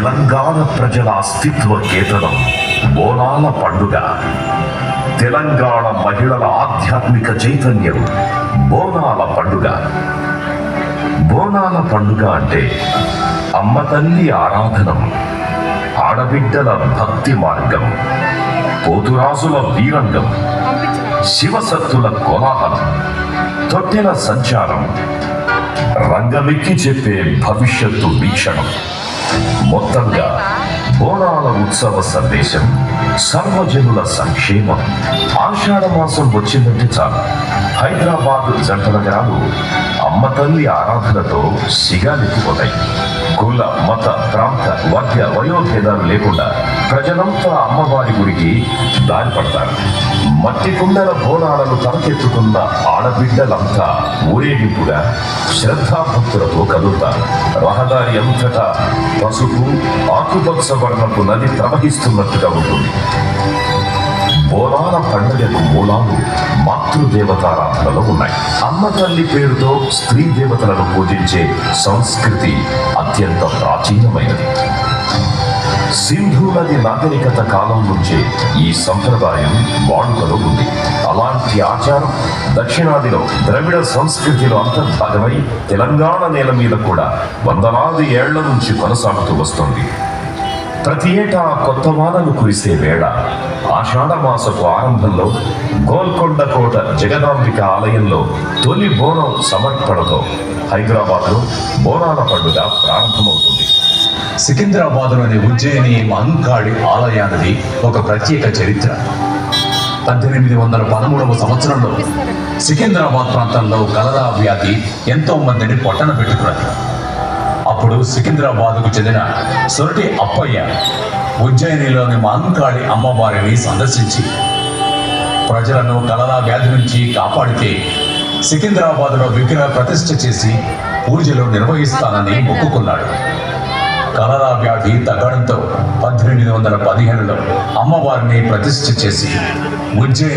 తెలంగాణ ప్రజల అస్తిత్వ కేతనం బోనాల పండుగ. తెలంగాణ మహిళల ఆధ్యాత్మిక చైతన్యం బోనాల పండుగ. బోనాల పండుగ అంటే అమ్మ తల్లి ఆరాధనం, ఆడబిడ్డల భక్తి మార్గం, పోతురాజుల వీరంగం, శివసత్తుల కోలాహలం, తొట్టెల సంచారం, రంగమెక్కి చెప్పే భవిష్యత్తు వీక్షణం. మొత్తంగా బోనాల ఉత్సవ సందేశం సర్వజనుల సంక్షేమం. ఆషాఢ మాసం వచ్చిందంటే చాలు హైదరాబాద్ జంట నగరాలు అమ్మ తల్లి ఆరాధనతో సిగాలెత్తిపోతాయి. కుల మత ప్రాంత వర్గ వయోభేదాలు లేకుండా ప్రజలంతా అమ్మవారి గురికి దారిపడతారు. మట్టి కుండల బోనాలను తలకెత్తుకున్న ఆడబిడ్డలంతా ఊరేగింపుగా శ్రద్ధాభక్తులతో కదులుతారు. రహదారి అంతటా పసుపు ఆకుపచ్చ వర్ణపు నది ప్రవహిస్తున్నట్టుగా ఉంటుంది. బోనాల పండుగకు మూలాలు మాతృదేవతారాధనలో ఉన్నాయి. అమ్మ తల్లి పేరుతో స్త్రీ దేవతలను పూజించే సంస్కృతి అత్యంత ప్రాచీనమైనది. సింధు నది నాగరికత కాలం నుంచే ఈ సంప్రదాయం వాడుకలో ఉంది. అలాంటి ఆచారం దక్షిణాదిలో ద్రవిడ సంస్కృతిలో అంతర్భాగమై తెలంగాణ నేల మీద కూడా వందలాది ఏళ్ల నుంచి కొనసాగుతూ వస్తుంది. ప్రతి ఏటా కొత్త వానలు కురిసే వేళ ఆషాఢ మాసపు ఆరంభంలో గోల్కొండ కోట జగదాంబిక ఆలయంలో తొలి బోనం సమర్పణతో హైదరాబాద్లో బోనాల పండుగ ప్రారంభమవుతుంది. సికింద్రాబాద్లోని ఉజ్జయిని మహంకాళి ఆలయానికి ఒక ప్రత్యేక చరిత్ర. 1813వ సంవత్సరంలో సికింద్రాబాద్ ప్రాంతంలో కలరా వ్యాధి ఎంతో మందిని పొట్టన పెట్టుకున్నది. అప్పుడు సికింద్రాబాద్కు చెందిన సొరటి అప్పయ్య ఉజ్జయినిలోని మహంకాళి అమ్మవారిని సందర్శించి ప్రజలను కలరా వ్యాధి నుంచి కాపాడితే సికింద్రాబాద్లో విగ్రహ ప్రతిష్ఠ చేసి పూజలు నిర్వహిస్తానని మొక్కుకున్నాడు. కలరా వ్యాధి తగ్గడంతో 1815లో అమ్మవారిని ప్రతిష్ఠ చేసి ఉజ్జయిని